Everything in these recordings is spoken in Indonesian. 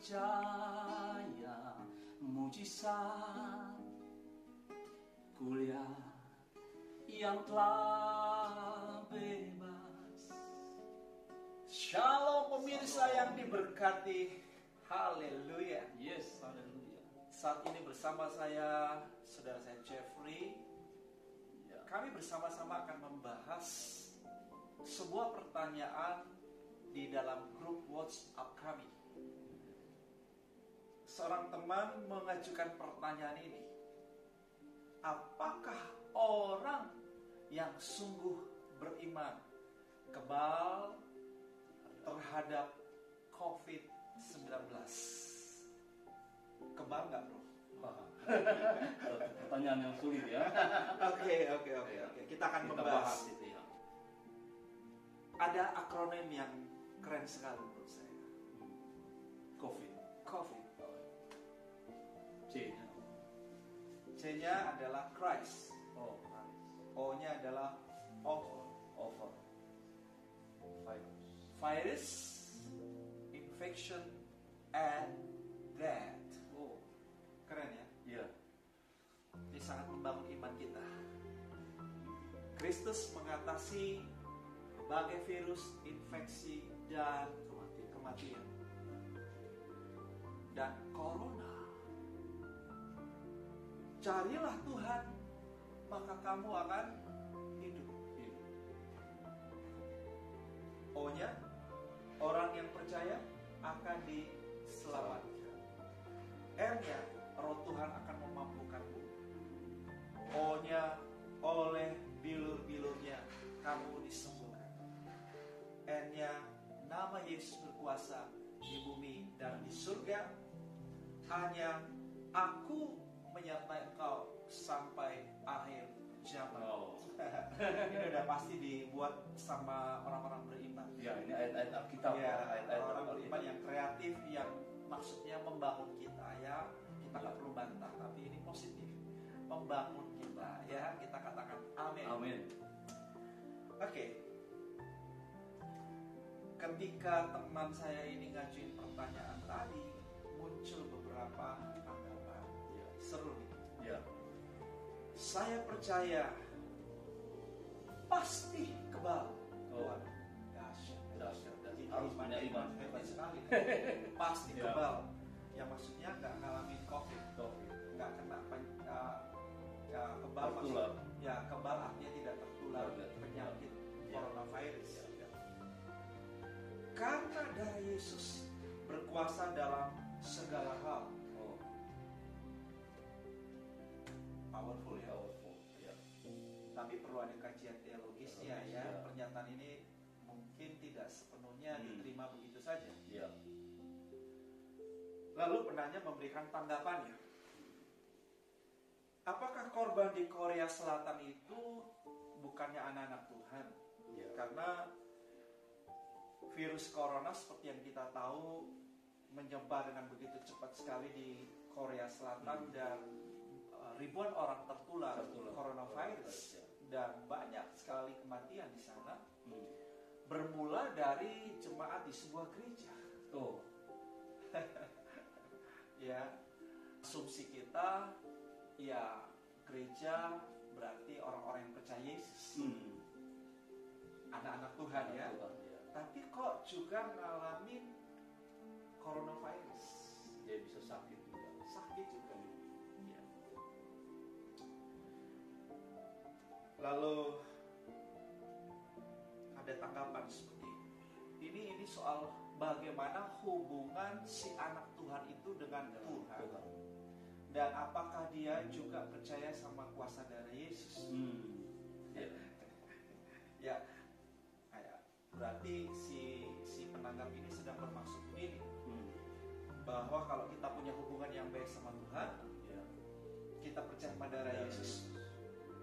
percaya mujizat kuliah yang telah bebas. Shalom pemirsa yang diberkati. Haleluya. Yes, haleluya. Saat ini bersama saya, saudara saya Jeffrey. Kami bersama-sama akan membahas sebuah pertanyaan di dalam grup WhatsApp kami. Seorang teman mengajukan pertanyaan ini. Apakah orang yang sungguh beriman kebal terhadap COVID-19? Kebal nggak, bro? Pertanyaan yang sulit ya. Oke. Kita akan membahas itu ya. Ada akronim yang keren sekali menurut saya. COVID. C-nya. C-nya adalah Christ. Oh, O-nya adalah over. Virus, infection, and death. Oh, Keren ya? iya. Ini sangat membangun iman kita. Kristus mengatasi berbagai virus, infeksi, dan kematian. Dan corona. Carilah Tuhan, maka kamu akan hidup. O-nya, orang yang percaya akan diselamatkan. R-nya, roh Tuhan akan memampukanmu. O-nya, oleh bilur-bilurnya kamu disembuhkan. N-nya, nama Yesus berkuasa di bumi dan di surga. A-nya, aku menyertai engkau sampai akhir zaman. Oh. Ini udah pasti dibuat sama orang-orang beriman. Ya, ini ayat-ayat Alkitab. Ya, Ayat-ayat orang beriman yang kreatif, yang maksudnya membangun kita ya. Kita nggak perlu bantah, tapi ini positif, membangun kita ya. Kita katakan amin. Amin. Oke. Ketika teman saya ini ngajuin pertanyaan tadi, muncul beberapa anggapan. Ya. Seru nih. Ya. Saya percaya pasti kebal. Oh. Dahsyat. Ini harus punya iman. Hebat sekali. Pasti Ya. kebal. Yang maksudnya nggak ngalamin COVID, COVID. nggak kena kebal. Tertular. Ya, kebal artinya tidak tertular Ya. penyakit Ya. coronavirus. Ya. Karena darah Yesus berkuasa dalam segala hal. Oh, Powerful ya. powerful. Ya. Tapi perlu ada kajian teologisnya ya. Ya. Pernyataan ini mungkin tidak sepenuhnya diterima begitu saja. Ya. Lalu penanya memberikan tanggapannya. Apakah korban di Korea Selatan itu bukannya anak-anak Tuhan? Ya. Karena virus corona seperti yang kita tahu menyebar dengan begitu cepat sekali di Korea Selatan dan ribuan orang tertular coronavirus Ya. dan banyak sekali kematian di sana. Bermula dari jemaat di sebuah gereja. Oh. Ya, asumsi kita ya gereja berarti orang-orang yang percaya Yesus, anak-anak Tuhan ya. Tuhan, ya. Tapi kok juga ngalamin coronavirus, Dia bisa sakit juga. sakit juga. Ya. Lalu ada tanggapan seperti ini soal bagaimana hubungan si anak Tuhan itu dengan Tuhan. Dan apakah dia juga percaya sama kuasa darah Yesus? Ya. Ya, berarti si penanggap ini sedang bermaksud begini, bahwa kalau kita punya hubungan yang baik sama Tuhan, Ya. kita percaya pada darah Yesus,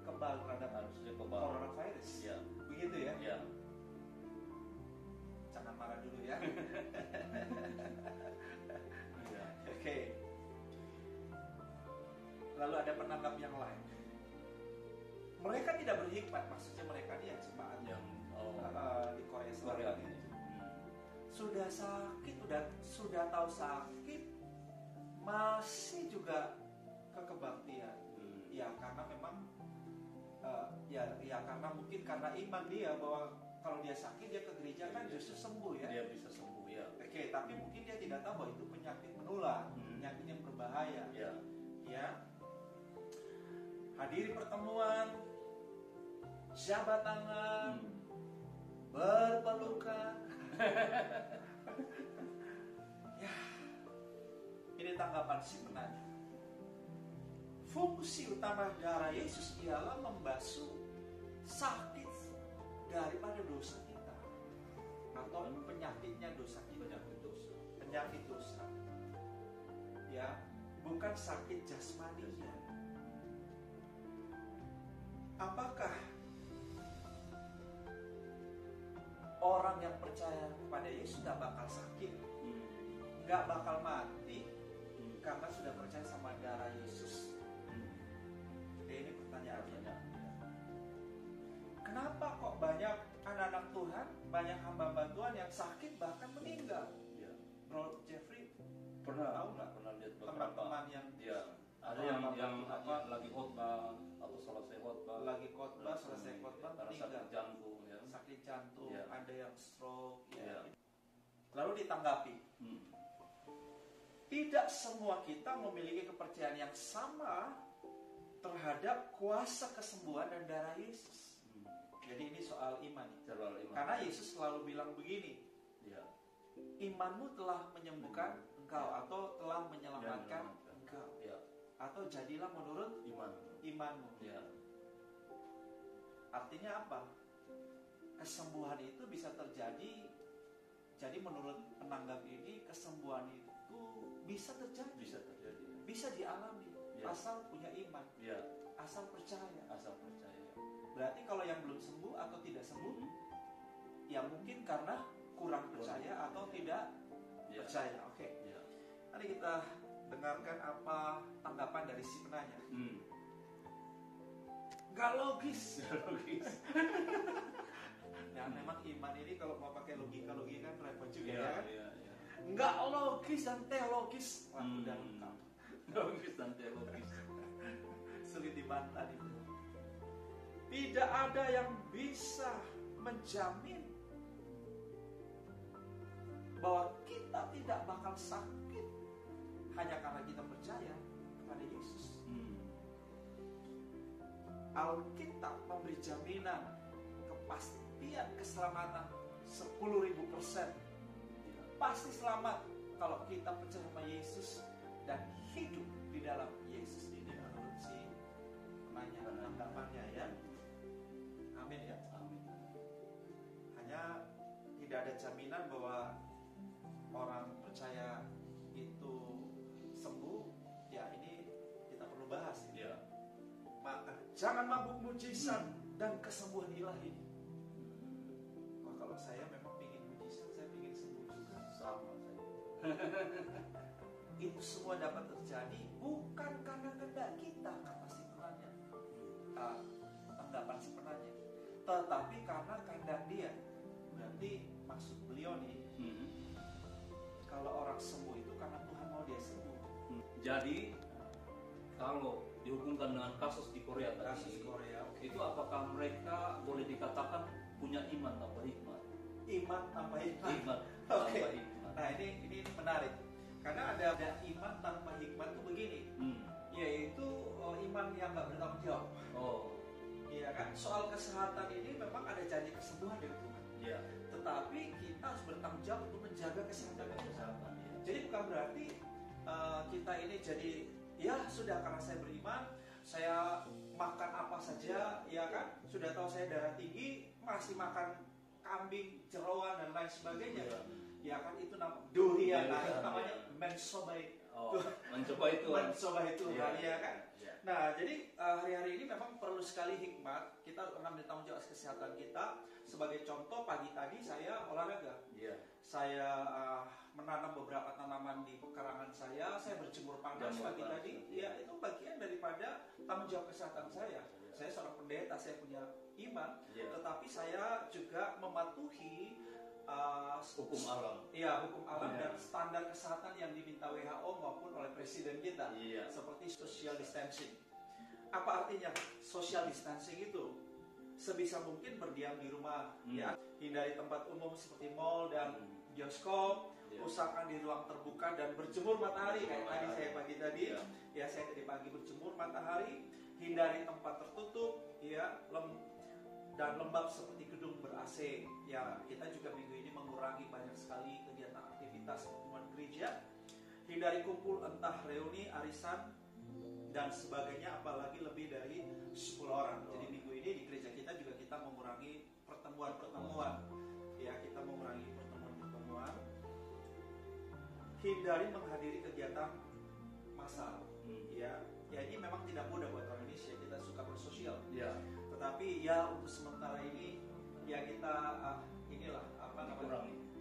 kebal terhadap Harusnya kebal. coronavirus. Ya. Begitu ya? Ya. Jangan marah dulu ya. Ya. Oke. Lalu ada penanggap yang lain. Mereka tidak berhikmat, maksudnya mereka ini yang jemaat Yang di Korea Selatan Korea ini. ini. Sudah sakit sakit, sudah tahu sakit, masih juga ke kebaktian. Ya karena memang ya karena mungkin karena iman dia bahwa kalau dia sakit dia ke gereja kan justru sembuh ya. Dia bisa sembuh ya. Oke, tapi mungkin dia tidak tahu bahwa itu penyakit menular, penyakit yang berbahaya. Ya. Hadiri pertemuan, jabat tangan, berpelukan. Ya, ini tanggapan si penanya. Fungsi utama darah Yesus ialah membasuh sakit daripada dosa kita, atau penyakitnya dosa kita. Penyakit dosa. Ya, bukan sakit jasmaninya. Apakah orang yang percaya kepada Yesus tidak bakal sakit, nggak bakal mati karena sudah percaya sama darah Yesus? Ini pertanyaannya. Kenapa kok banyak anak-anak Tuhan, banyak hamba Tuhan yang sakit bahkan meninggal? Bro Jeffrey Pernah tahu nggak lihat teman-teman yang ada yang lagi khotbah atau selesai khotbah, selesai khotbah karena meninggal, sakit jantung ya. sakit jantung, Ya. ada yang stroke ya. Ya. Lalu ditanggapi, tidak semua kita memiliki kepercayaan yang sama terhadap kuasa kesembuhan dan darah Yesus. Jadi ini soal iman. Karena Yesus selalu bilang begini, imanmu telah menyembuhkan engkau, atau telah menyelamatkan engkau, atau jadilah menurut imanmu. Artinya apa? Kesembuhan itu bisa terjadi. Jadi menurut penanggap ini, kesembuhan itu bisa terjadi, bisa dialami, asal punya iman, asal percaya. Berarti kalau yang belum sembuh atau tidak sembuh, ya mungkin karena kurang percaya atau tidak percaya. Oke. Mari kita dengarkan apa tanggapan dari si penanya. Gak logis. Ya memang iman ini kalau mau pakai logika kan repot juga ya kan. Nggak logis dan teologis. Wah, udah lengkap. Logis dan teologis. Sulit dibantah itu. Tidak ada yang bisa menjamin bahwa kita tidak bakal sakit hanya karena kita percaya kepada Yesus. Alkitab memberi jaminan kepastian keselamatan 10.000%. Pasti selamat kalau kita percaya sama Yesus dan hidup di dalam Yesus. Ini menurut si penanya tanggapannya ya. Amin ya. Amin. Hanya tidak ada jaminan bahwa orang percaya itu sembuh. Ya ini kita perlu bahas. Maka jangan mabuk mujizat dan kesembuhan ilahi. Wah, kalau saya memang ingin mujizat, saya ingin sembuh juga. Sama saya. Itu semua dapat terjadi bukan karena kehendak kita, kata si penanya. Tanggapan si penanya. Tetapi karena kehendak dia. Berarti maksud beliau nih, kalau orang sembuh itu karena Tuhan mau dia sembuh. Jadi kalau dihubungkan dengan kasus di Korea tadi, itu apakah mereka boleh dikatakan punya iman tanpa hikmat? Iman tanpa hikmat. Tanpa hikmat. Nah ini menarik. Karena ada iman tanpa hikmat itu begini, yaitu iman yang nggak bertanggung jawab. Iya kan? Soal kesehatan ini memang ada janji kesembuhan dari Tuhan. Tetapi kita harus bertanggung jawab untuk menjaga kesehatan kita. Jadi bukan berarti kita ini jadi ya sudah karena saya beriman, saya makan apa saja, ya kan? Sudah tahu saya darah tinggi, masih makan kambing, jeroan dan lain sebagainya. Ya kan itu namanya mencoba itu, ya kan? Nah, jadi hari-hari ini memang perlu sekali hikmat. Kita mengambil tanggung jawab kesehatan kita. Sebagai contoh, pagi tadi saya olahraga. Saya menanam beberapa tanaman di pekarangan saya berjemur panas pagi tadi. Ya, itu bagian daripada tanggung jawab kesehatan saya. Saya seorang pendeta, saya punya iman, tetapi saya juga mematuhi hukum alam. Iya, hukum alam dan standar kesehatan yang diminta WHO maupun oleh presiden kita. Seperti social distancing. Apa artinya social distancing itu? Sebisa mungkin berdiam di rumah, ya. Hindari tempat umum seperti mall dan bioskop. Usahakan di ruang terbuka dan berjemur matahari kayak tadi saya pagi tadi. Ya, saya tadi pagi berjemur matahari. Hindari tempat tertutup, ya, dan lembab seperti gedung ber-AC. Ya, kita juga minggu ini mengurangi banyak sekali kegiatan aktivitas pertemuan gereja. Hindari kumpul entah reuni, arisan, dan sebagainya, apalagi lebih dari 10 orang. Jadi minggu ini di gereja kita juga kita mengurangi pertemuan-pertemuan. Ya, kita mengurangi pertemuan-pertemuan. Hindari menghadiri kegiatan massal. Ya, ini memang tidak mudah buat orang Indonesia. Kita suka bersosial. Tetapi ya untuk sementara ini ya kita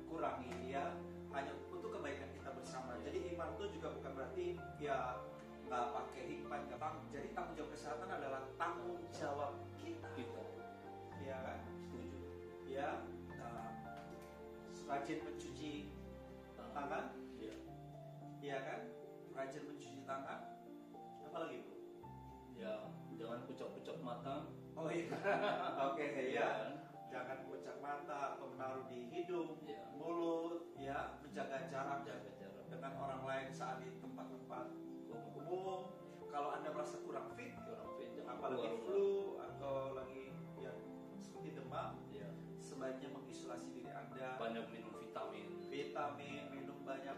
kurangi ya, hanya untuk kebaikan kita bersama. Jadi iman itu juga bukan berarti ya nggak pakai hikmat. Jadi tanggung jawab kesehatan adalah tanggung jawab kita. Ya kan? Setuju. Ya, rajin mencuci tangan. Ya kan? Rajin mencuci tangan. Apalagi Bu? Ya, jangan kucap-kucap mata. Oh iya. Oke, ya. Jangan kucap mata atau menaruh di hidung, mulut, ya, menjaga jarak dengan orang lain saat di tempat-tempat umum. Kalau Anda merasa kurang fit, apalagi flu atau lagi ya seperti demam, sebaiknya mengisolasi diri Anda. Banyak minum vitamin, minum banyak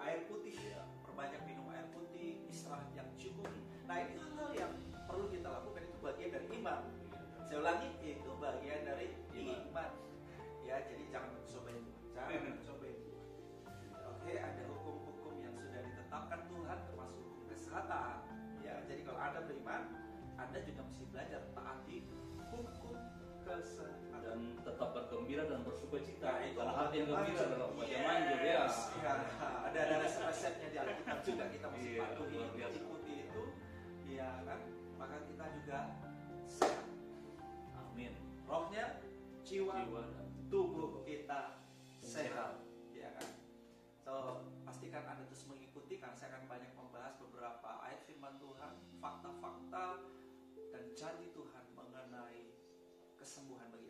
air putih, perbanyak minum air putih, istirahat yang cukup. Nah, ini hal-hal yang perlu kita lakukan, itu bagian dari iman. Saya ulangi, itu bagian dari iman. Ya, jadi jangan mencoba itu. Oke, ada hukum-hukum yang sudah ditetapkan Tuhan, termasuk hukum kesehatan. Ya, jadi kalau Anda beriman, Anda juga mesti belajar taati hukum kesehatan dan tetap bergembira dan bersuka cita. Nah, itu karena hati yang gembira adalah obat yang manjur ya. Ada resep-resepnya di Alkitab juga, kita mesti patuhi, ikuti itu, ya kan? Maka kita juga sehat. Amin. Rohnya, jiwa dan tubuh kita sehat, ya kan? So, pastikan Anda terus mengikuti, karena saya akan banyak membahas beberapa ayat firman Tuhan, fakta-fakta dan janji Tuhan mengenai kesembuhan bagi